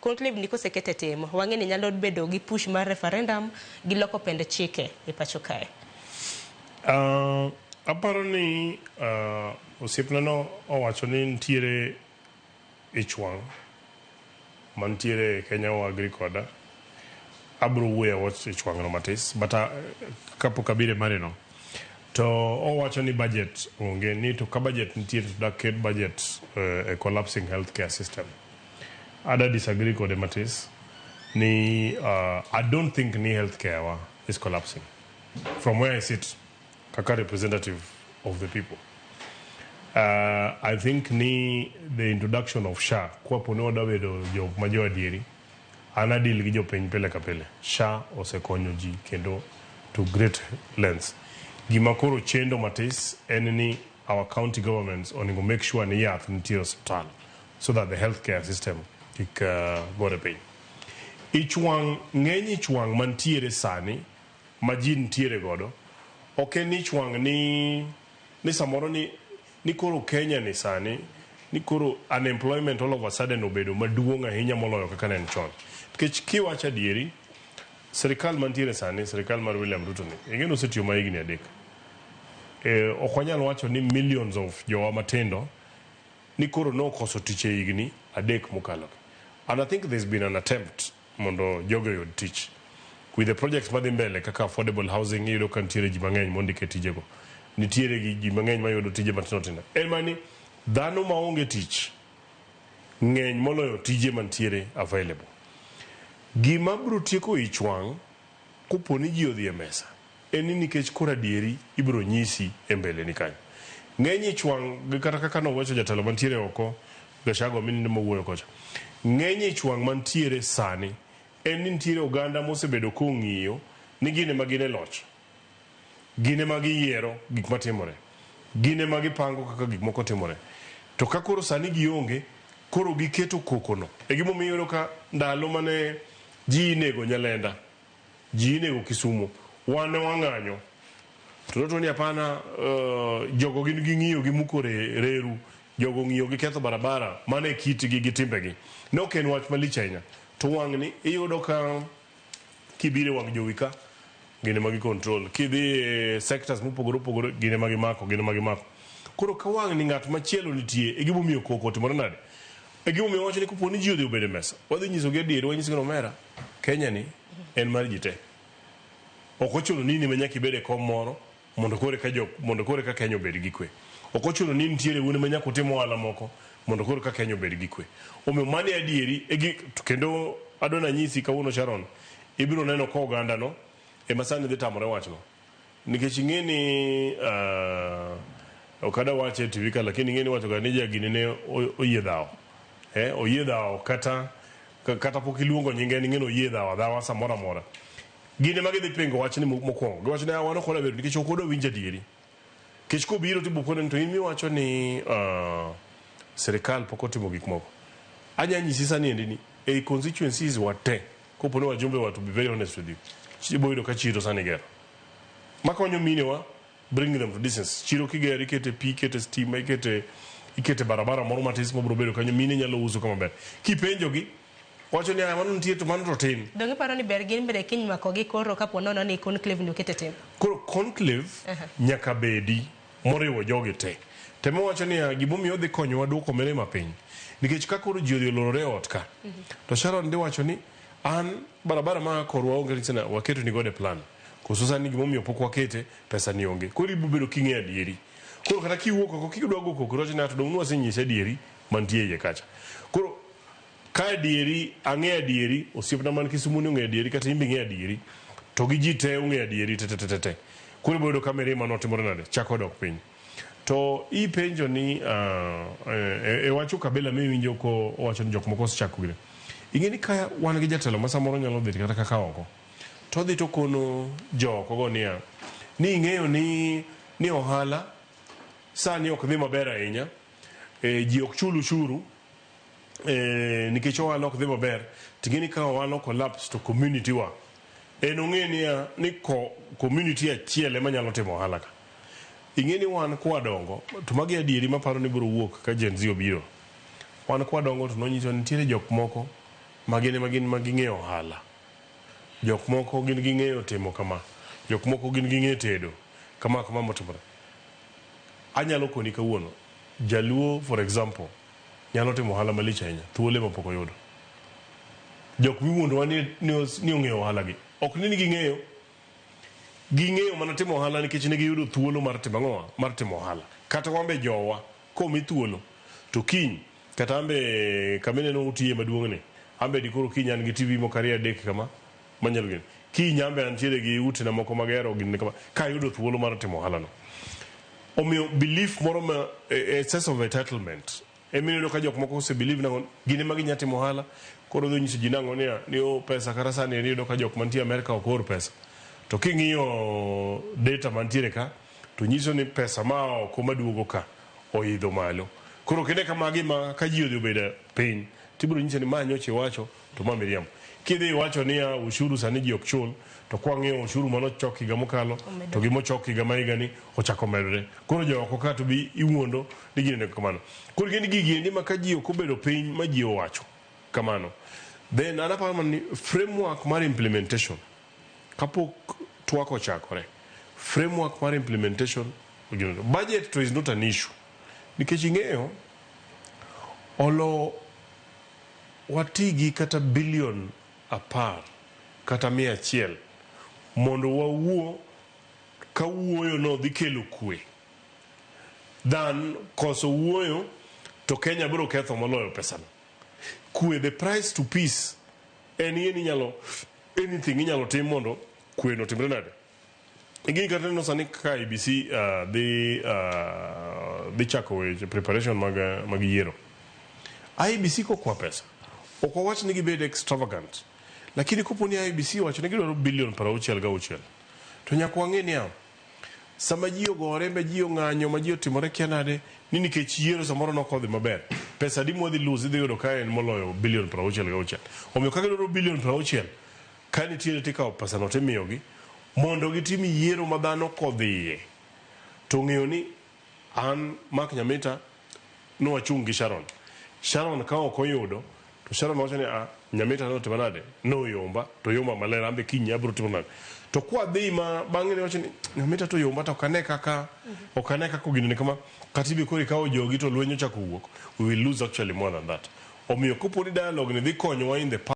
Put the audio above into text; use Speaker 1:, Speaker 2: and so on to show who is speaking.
Speaker 1: conclave ndiko sekete temo wange ni nyalo bedo gi push mar referendum gi loko pende chike e pacho kae.
Speaker 2: Aparo ni osiepna no owacho ni ntiere ichwang mantiere Kenya o agri koda abro wuya wach ichwang no matis but kapok abire mare no to owacho ni budget onge ni to ka budget ntiere to dak budget a collapsing healthcare system. Ada disagree kode matis ni I don't think ni healthcare is collapsing from where I sit kaka representative of the people. I think ni the introduction of SHA kwa pono dawedo jo majo adieri ana deal gi jo piny pele kapele. SHA osekonyo ji kendo to great lengths. Gima koro chendo matis en ni our county governments onego make sure ni yath nitie hospital so that the healthcare system kik gore piny. Ng'eny ichwang mantiere sani ma ji ntiere godo ok ni ichwang ni samoro ni koro Kenya ni sani ni koro unemployment all of a sudden obedo maduong' ahinya moloyo kaka ne chon. Nikech kiwacho adieri serikal mantiere sani, serikal mar William Ruto ni ingeno osetiyo ma higni 3. Ok wanyal wacho ni millions of jowa matindo ni koro nokoso tich e higni 3 mokalo. And I think there's been an attempt mondo jogo yud tich with the projects madhi mbele kaka affordable housing iyudo ka ntiere ji mang'eny mondike tijego. Nitiere gi ji mang'eny mayudo tije matindo tindo. En mani dhano maonge tich ng'eny moloyo tije mantiere available. Gima bro tieko ichwang koponi ji odhi e mesa en ni nikech kora adieri ibro nyisi e mbele ni kanyo. Ng'eny ichwang kata kaka nowacho jatelo mantiere oko Gashago minne mawuoyo kocha. Ng'eny ichwang mantiere sani en ni nitiere oganda mosebedo kong'iyo ni gine magine loch. Gine magi yiero gik matimore. Gine magi pango kaka gik moko timore. To ka koro sani gionge koro giketo kokono. E gimo miyo ka ndalo mane ji nego Nyalenda, ji nego Kisumu, wane wang'anyo. To ni apana jogo gin ging'iyo gi mukore reru, jogo ng'iyo gi ketho barabara, mane kitgi gi timbegi. Nok en wach malich ahinya. To wang'ni iyudo ka kibire wang' jowi ka gine magi control, kidhi sectors mopogore opogore gine magi mako. Koro ka wang' ni ng'at machielo nitie e gimomiyo koko timore nade. E gimomiyo wacho ni koponi ji odhi obede mesa wadhi nyiso gi adieri, wanyisi gi nomera Kenya ni en mar ji te. Ok ochuno ni manyaka ibede kom moro mondo kore ka Kenya obed gi kwe. Ok ochuno ni nitiere wuone manyaka utim ohala moko mondo kore ka Kenya obed gi kwe. Omiyo mani adieri kendo adona nyisi kawuono Sharon ibiro neno ko oganda no e masani dhi tamore wachno. Nikech ing'eni okada wache TV ka lakini ing'eni wacho ga ni jagini ne oyiedhao. Oyiedhao kata pok iluongo nyinge ni ng'eno oyiedhao dhawa samora mora. Gine magi dhi pingo wachni mokwongo. Giwacho ni wano kola bedo nikech ok odo winjo adieri. Kech ko biro tibukone to in miwacho ni serikal pok otimo gik moko. Anya nyisi sani endi ni e constituencies wate kopone wajumbe wa to be very honest with you. Chibo yudo ka chiro sani gero. Makonyo minewa bring them to distance. Chiro kigero ikete pi, ikete stima, ikete barabara moro matis mobro bedo kanyo mine nyalo uso kama ber. Kipenjo gi wacho ni mano nitie to mano to tin.
Speaker 1: Donge paro ni ber gin bere kiny mako gi koro kapo nono ni conclave ni okete tem.
Speaker 2: Koro conclave nyaka bedi moriwo jogi te. Temo wacho ni gimomiyo dhi konyo waduoko mere mapiny. Nikech ka koro ji odhi olorore ot ka. To Sharon ndi wacho ni an barabara ma korwa onge tena waketo ni gode plan. Kususa ni gimomiyo pok wakete pesa ni onge. Koro ibubedo king'e adieri. Koro kata kiwuok oko kidwa go kokoroch na to dong' wasenyise adieri mantie iye kacha. Koro ka adieri ang'e adieri osiepna man Kisumu ni ong'e adieri kata imbi ng'e adieri to gi ji te ong'e adieri te. Koro ibodo ka mirima notimore nade chako dok piny. To ipenjo ni e wacho kabila miwinjo ko wacho ni jok moko osechako gire. Ing'eni ka wan gi jatelo ma samoro nyalo dhi kata kaka oko. To dhi to kono joko go niya ni ing'eyo ni ohala sani ok dhi maber ahinya. Ji ok chul ushuru nikech ohala ok dhi maber. Ting'eni ka ohala collapse to community wa en ong'e ni community achiel ema nyalo timo ohala ka. Ing'eni wan kwa dongo to magi adieri maparo ni biro wuok ka Gen Z obiro. Wan kwa dongo to nonyiso nitiere jok moko maging'eyo ohala. Jok moko gin ging'eyo timo kama. Jok moko gin ging'eyo tedo. Kama motimore. Anyalo koni kawuono. Jaluo, for example, nyalo timo ohala malich ahinya. Thuole mapok oyudo. Jok miwuondowa ni ong'eyo ohala gi. Ok ni ging'eyo. Ging'eyo mana timo ohala nikech ne giyudo thuolo mar timo ohala. Kata wambe jowa, komi thuolo, to kiny, kata ambe kamineno utiye maduong'ne, ambe dikoro kiny an gi TV moko ariyo adek kama, manyalo gini. Kiny ambe antiere gi utena moko magero gini kama, ka yudo thuolo mar timo ohala no. Omiyo belief moro ma a sense of entitlement. Emino ka jok moko se believe nango gine magi nya timo ohala, koro dho nyiso ji nango ni o pesa kata sani enido ka jok mantie Amerika ok or pesa. To king'iyo data mantiere ka, to nyiso ni pesa ma oko maduogo ka oidho malo. Koro kende ka magi ma ka ji odhi obedo piny, tibiro nyiso ni ma nyocha iwacho to ma miriambo. Kidhi iwacho ni ushuru sani ji ok chul, to kwang'iyo ushuru manochok higa mokalo, to gimochok higa ma higa ni ochako medore. Koro joko ka to bi iwuondo ni gine kamano. Koro gin gigi endi ma ka ji ok obedo piny ma ji owacho kamano. Then anaparo ni framework mar implementation kapok twak ochakore. Framework mar implementation, budget to is not an issue. Nikech ing'eyo, olo watigi kata billion 10 kata 100 mondo wawuo ka wuoyo no dhi kelo kwe. Dan koso wuoyo to Kenya biro ketho moloyo pesano. Kwe, the price to peace, anything inyalo tim mondo kwe no timre nade. Igi kata no sani ka IBC dhi chako weche preparation mag yiero. IBC ko kwa pesa. Ok wawach ni gibed extravagant. Lakini kopo ni IBC wacho ni gidwaro billion 66. To nyaka wang'e ni sama ji ogore mbe ji ong'anyo ma ji otimore kia nade ni nikech yiero samoro nokodhi maber. Pesa di modhi lose idhi yudo ka en moloyo billion 66. Omiyo ka gidwaro billion 60 ka nitiere tika pesa no timiyogi mondo gitim yiero ma dhano kodhiye. To ng'eyo ni an Mark Nyamita no wachung' gi Sharon. Sharon ka ok oyudo to Sharon wacho ni Nyamita no timo nade no yomba to yomba malera ambe kiny abro timo nade. To kwa dhi ma bang'e wacho ni Nyamita to yomba to kane kaka gino ni kama katibi kori kawo jogi to lwenyo chako wuok. We will lose actually more than that. Omiyo koponi dialogue ni dhi konyowa in the